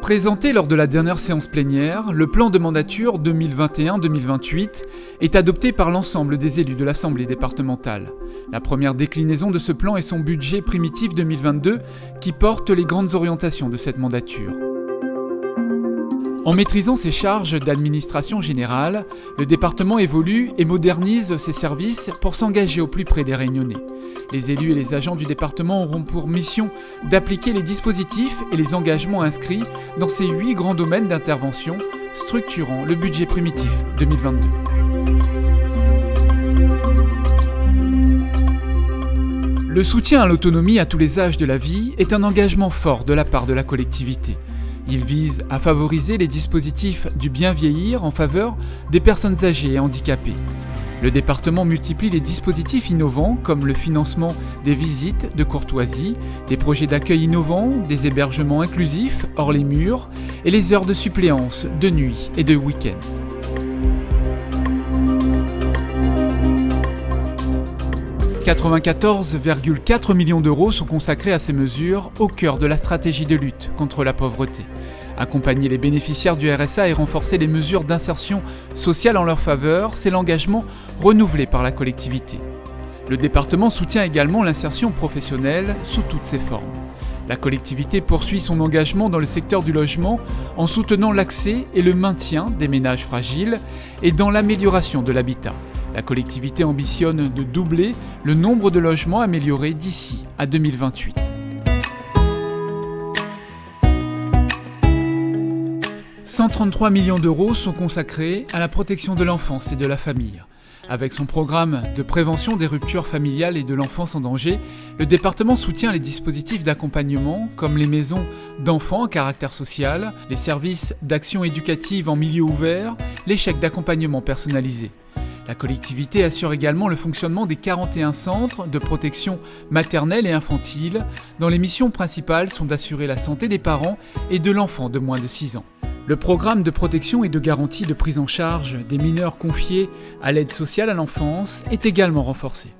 Présenté lors de la dernière séance plénière, le plan de mandature 2021-2028 est adopté par l'ensemble des élus de l'Assemblée départementale. La première déclinaison de ce plan est son budget primitif 2022 qui porte les grandes orientations de cette mandature. En maîtrisant ses charges d'administration générale, le département évolue et modernise ses services pour s'engager au plus près des Réunionnais. Les élus et les agents du département auront pour mission d'appliquer les dispositifs et les engagements inscrits dans ces 8 grands domaines d'intervention structurant le budget primitif 2022. Le soutien à l'autonomie à tous les âges de la vie est un engagement fort de la part de la collectivité. Il vise à favoriser les dispositifs du bien vieillir en faveur des personnes âgées et handicapées. Le département multiplie les dispositifs innovants comme le financement des visites de courtoisie, des projets d'accueil innovants, des hébergements inclusifs hors les murs et les heures de suppléance de nuit et de week-end. « 94,4 millions d'euros sont consacrés à ces mesures au cœur de la stratégie de lutte contre la pauvreté. Accompagner les bénéficiaires du RSA et renforcer les mesures d'insertion sociale en leur faveur, c'est l'engagement renouvelé par la collectivité. Le département soutient également l'insertion professionnelle sous toutes ses formes. La collectivité poursuit son engagement dans le secteur du logement en soutenant l'accès et le maintien des ménages fragiles et dans l'amélioration de l'habitat. La collectivité ambitionne de doubler le nombre de logements améliorés d'ici à 2028. « 133 millions d'euros sont consacrés à la protection de l'enfance et de la famille. Avec son programme de prévention des ruptures familiales et de l'enfance en danger, le département soutient les dispositifs d'accompagnement comme les maisons d'enfants à caractère social, les services d'action éducative en milieu ouvert, les chèques d'accompagnement personnalisés. La collectivité assure également le fonctionnement des 41 centres de protection maternelle et infantile, dont les missions principales sont d'assurer la santé des parents et de l'enfant de moins de 6 ans. Le programme de protection et de garantie de prise en charge des mineurs confiés à l'aide sociale à l'enfance est également renforcé. «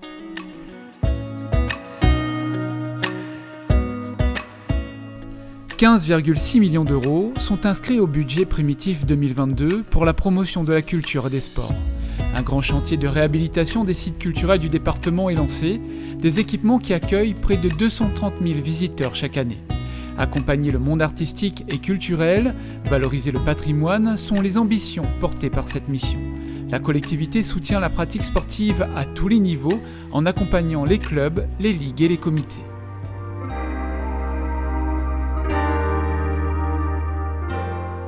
15,6 millions d'euros sont inscrits au budget primitif 2022 pour la promotion de la culture et des sports. Un grand chantier de réhabilitation des sites culturels du département est lancé, des équipements qui accueillent près de 230 000 visiteurs chaque année. Accompagner le monde artistique et culturel, valoriser le patrimoine sont les ambitions portées par cette mission. La collectivité soutient la pratique sportive à tous les niveaux en accompagnant les clubs, les ligues et les comités.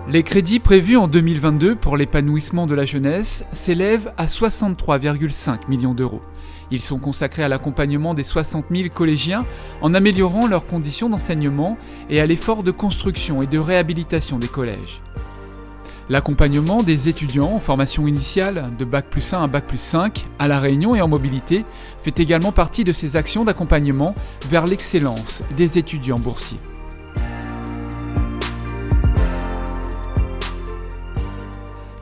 Les crédits prévus en 2022 pour l'épanouissement de la jeunesse s'élèvent à 63,5 millions d'euros. Ils sont consacrés à l'accompagnement des 60 000 collégiens en améliorant leurs conditions d'enseignement et à l'effort de construction et de réhabilitation des collèges. L'accompagnement des étudiants en formation initiale de Bac+1 à Bac+5 à La Réunion et en mobilité fait également partie de ces actions d'accompagnement vers l'excellence des étudiants boursiers. «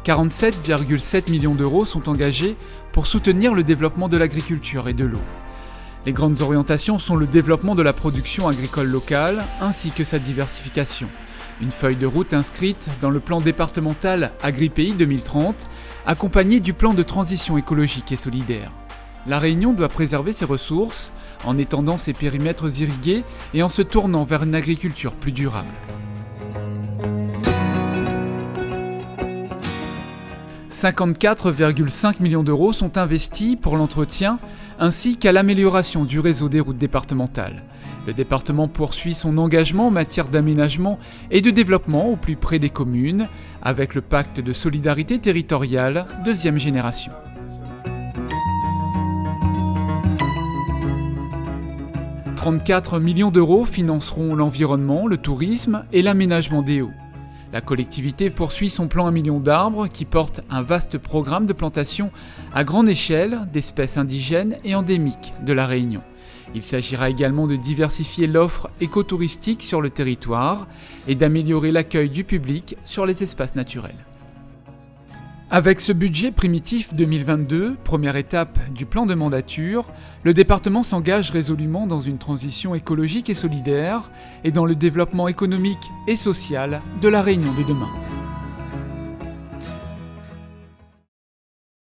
47,7 millions d'euros sont engagés pour soutenir le développement de l'agriculture et de l'eau. Les grandes orientations sont le développement de la production agricole locale ainsi que sa diversification. Une feuille de route inscrite dans le plan départemental AgriPéi 2030, accompagnée du plan de transition écologique et solidaire. La Réunion doit préserver ses ressources en étendant ses périmètres irrigués et en se tournant vers une agriculture plus durable. 54,5 millions d'euros sont investis pour l'entretien ainsi qu'à l'amélioration du réseau des routes départementales. Le département poursuit son engagement en matière d'aménagement et de développement au plus près des communes avec le pacte de solidarité territoriale deuxième génération. « 34 millions d'euros financeront l'environnement, le tourisme et l'aménagement des haies. La collectivité poursuit son plan 1 million d'arbres qui porte un vaste programme de plantation à grande échelle d'espèces indigènes et endémiques de La Réunion. Il s'agira également de diversifier l'offre écotouristique sur le territoire et d'améliorer l'accueil du public sur les espaces naturels. Avec ce budget primitif 2022, première étape du plan de mandature, le département s'engage résolument dans une transition écologique et solidaire et dans le développement économique et social de La Réunion de demain.